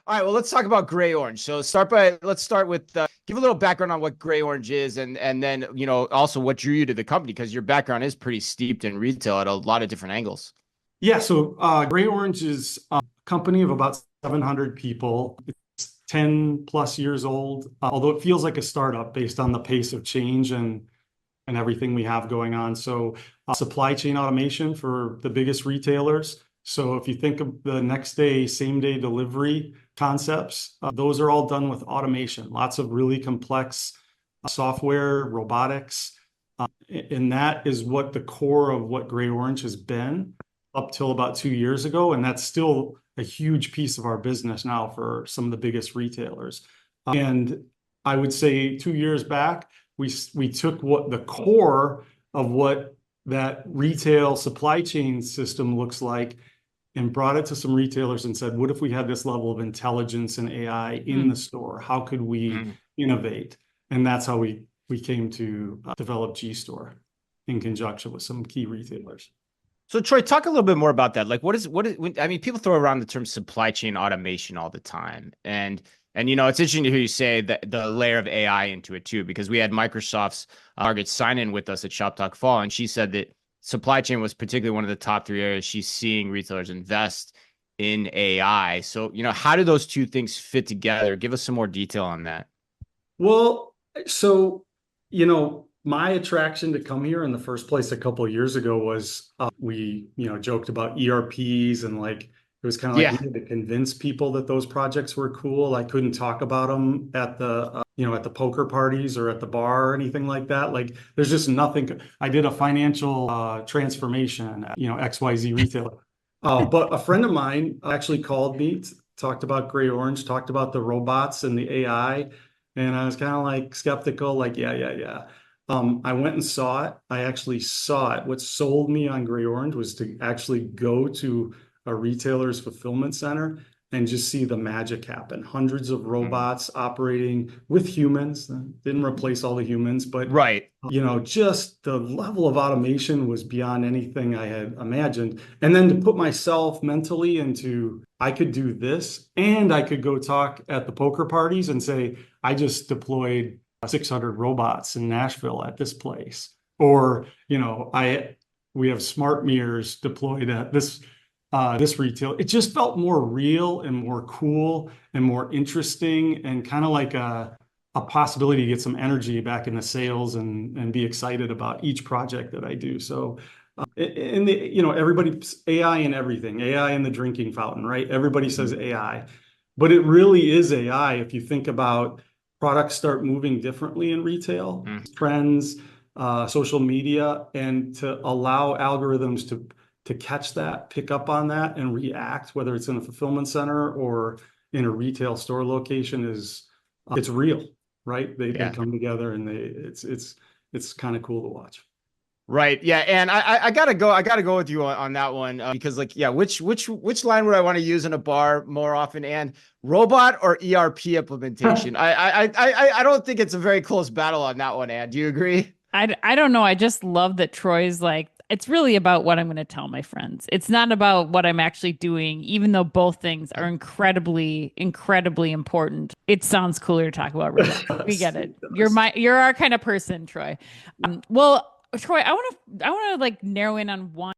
All right, well, let's talk about GreyOrange. So let's start with give a little background on what GreyOrange is, and then also what drew you to the company because your background is pretty steeped in retail at a lot of different angles. Yeah, so GreyOrange is a company of about 700 people. It's 10 plus years old, although it feels like a startup based on the pace of change and everything we have going on. So, supply chain automation for the biggest retailers. So, if you think of the next day, same day delivery concepts, those are all done with automation, lots of really complex software, robotics. And that is what the core of what GreyOrange has been up till about 2 years ago. And that's still a huge piece of our business now for some of the biggest retailers. And I would say 2 years back, we took what the core of what that retail supply chain system looks like and brought it to some retailers and said, what if we had this level of intelligence and AI in the store? How could we innovate? And that's how we came to develop G Store in conjunction with some key retailers. So Troy, talk a little bit more about that. Like, I mean, people throw around the term supply chain automation all the time, and it's interesting to hear you say that the layer of AI into it too, because we had Microsoft's Margaret Sign-in with us at Shop Talk Fall, and she said that supply chain was particularly one of the top three areas she's seeing retailers invest in AI. So, how do those two things fit together? Give us some more detail on that. Well, so, my attraction to come here in the first place a couple of years ago was we, joked about ERPs and like it was kind of like Yeah. we had to convince people that those projects were cool. I couldn't talk about them at the poker parties or at the bar or anything like that. Like there's just nothing. I did a financial transformation at, XYZ retailer. But a friend of mine actually called me, talked about GreyOrange, talked about the robots and the AI. And I was kind of like skeptical, like, yeah. I went and saw it. I actually saw it. What sold me on GreyOrange was to actually go to a retailer's fulfillment center and just see the magic happen. Hundreds of robots operating with humans. Didn't replace all the humans, but Right. just the level of automation was beyond anything I had imagined. And then to put myself mentally into, I could do this and I could go talk at the poker parties and say, I just deployed 600 robots in Nashville at this place. Or, we have smart mirrors deployed at this retail. It just felt more real and more cool and more interesting and kind of like a possibility to get some energy back in the sales and be excited about each project that I do. So in everybody, AI in everything, AI in the drinking fountain, right? Everybody says AI, but it really is AI. If you think about products start moving differently in retail, trends, social media, and to allow algorithms to catch that, pick up on that, and react, whether it's in a fulfillment center or in a retail store location, it's real, right? They come together and it's kind of cool to watch. Right. Yeah. And I gotta go with you on that one because which line would I want to use in a bar more often? And robot or ERP implementation? I don't think it's a very close battle on that one, Ann. Do you agree? I don't know. I just love that Troy's like, it's really about what I'm going to tell my friends. It's not about what I'm actually doing, even though both things are incredibly, incredibly important. It sounds cooler to talk about. We get it. You're our kind of person, Troy. Well, Troy, I want to like narrow in on one